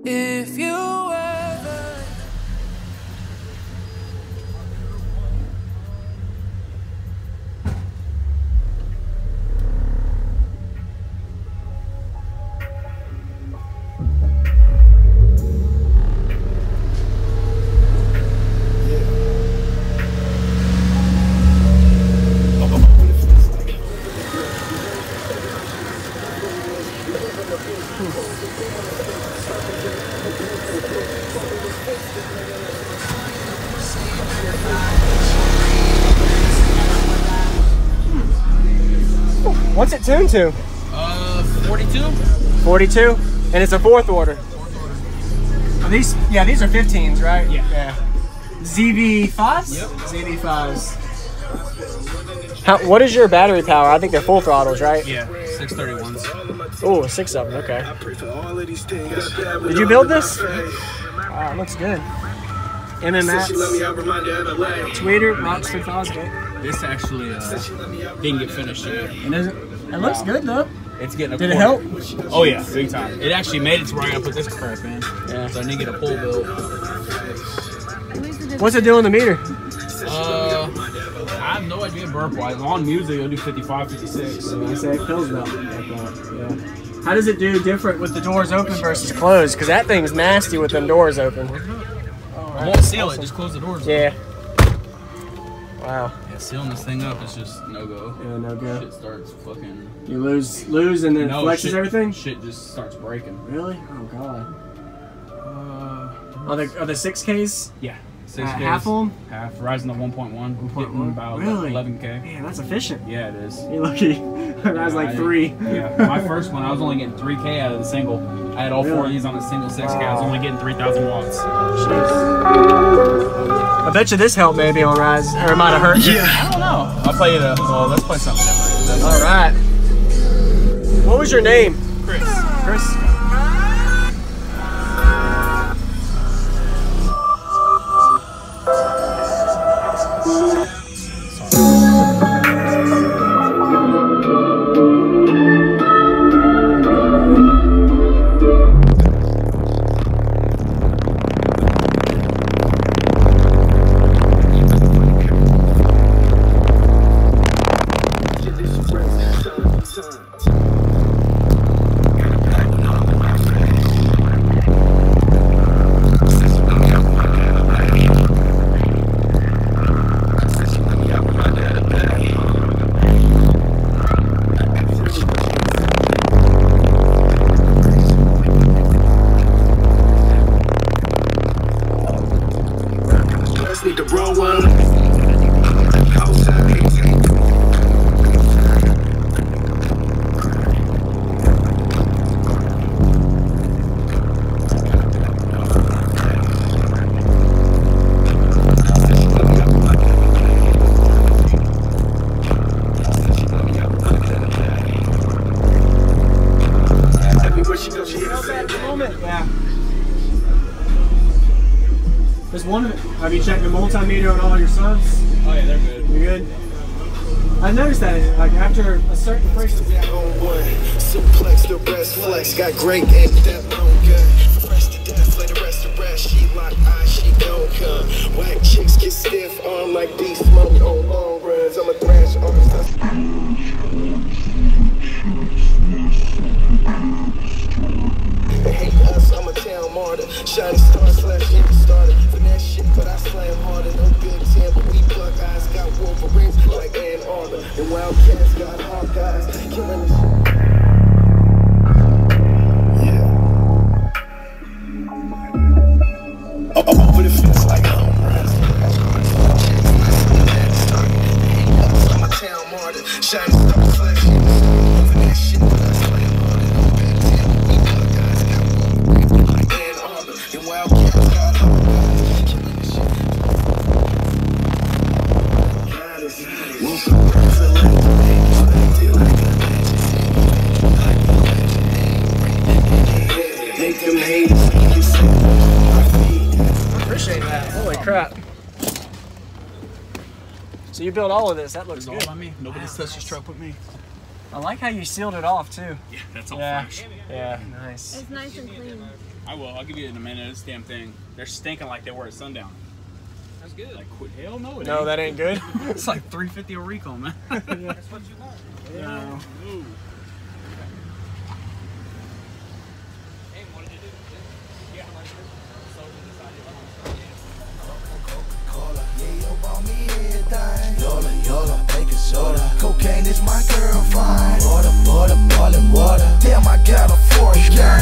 If you ever What's it tuned to? 42. 42? And it's a fourth order. Are these, yeah, these are 15s, right? Yeah. ZV5s? Yep. ZV5s. What is your battery power? I think they're full throttles, right? Yeah, 631s. Oh, 6 of them, okay. Did you build this? Wow, it looks good. MMats, tweeter, Rockford, Fosgate. This actually didn't get finished yet. It looks good though. It's getting a Did it help? Oh yeah, big time. It actually made it to where I gotta put this crap in. Yeah. So I need to get a pull built. What's it doing the meter? I have no idea burp wise. On music it'll do 55, 56. So I say it feels about like that. Yeah. How does it do different with the doors open versus closed? Because that thing's nasty with them doors open. I won't seal it, just close the doors. Yeah. Wow. Yeah, sealing this thing up is just no go. Yeah, no go. Shit starts fucking. You lose and then flexes everything? Shit just starts breaking. Really? Oh god. Are the 6Ks? Yeah. 6Ks. Half of them? Half. Rising to 1.1. Getting about really? 11K. Man, that's efficient. Yeah, it is. You're lucky. I was like 3. Yeah. My first one, I was only getting 3K out of the single. I had all 4 of these on a single 6K. I was only getting 3,000 watts. Jeez. I bet you this helped maybe on Rise, or it might have hurt you. Yeah. I don't know. I'll play you well, let's play something different. All right. What was your name? Chris. Chris? Have you checked the multimeter on all your subs? Oh yeah, they're good. You're good? I noticed that like after a certain frequency, Suplex the rest flex, got great and depth on good. Fresh to death, let the rest of rest. She lock eyes, she don't come. Whack chicks get stiff, arm like D smoke on long runs. I'm a thrash artist. They hate us, I'm a town martyr. Shiny star slash hit starter. Finesse shit, but I slam harder. No good team, but we plug eyes. Got Wolverines like Ann Arbor. And Wildcats got Hawkeyes. Killing the shit. Yeah. Over the fence like home runs. I'm a town martyr. Shiny star slash hit finesse shit, but I slam harder. No good team, but we plug eyes. Got Wolverines like Ann Arbor. And Wildcats got Hawkeyes. Killing the shit. I appreciate that. Holy crap. So you built all of this. That looks good. All by me. Nobody's touched this truck with me. I like how you sealed it off too. Yeah, that's all fresh. Yeah, nice. It's nice and clean. I will. I'll give you in a minute. This damn thing. They're stinking like they were at Sundown. That's good. Like, quit. Hell no, it No, ain't. that ain't good. It's like $350 a recall, man. That's what you want. No. Ooh. Yola, baking soda. Cocaine is my girl, fine. Water, boiling water. Damn, I got a Fosgate.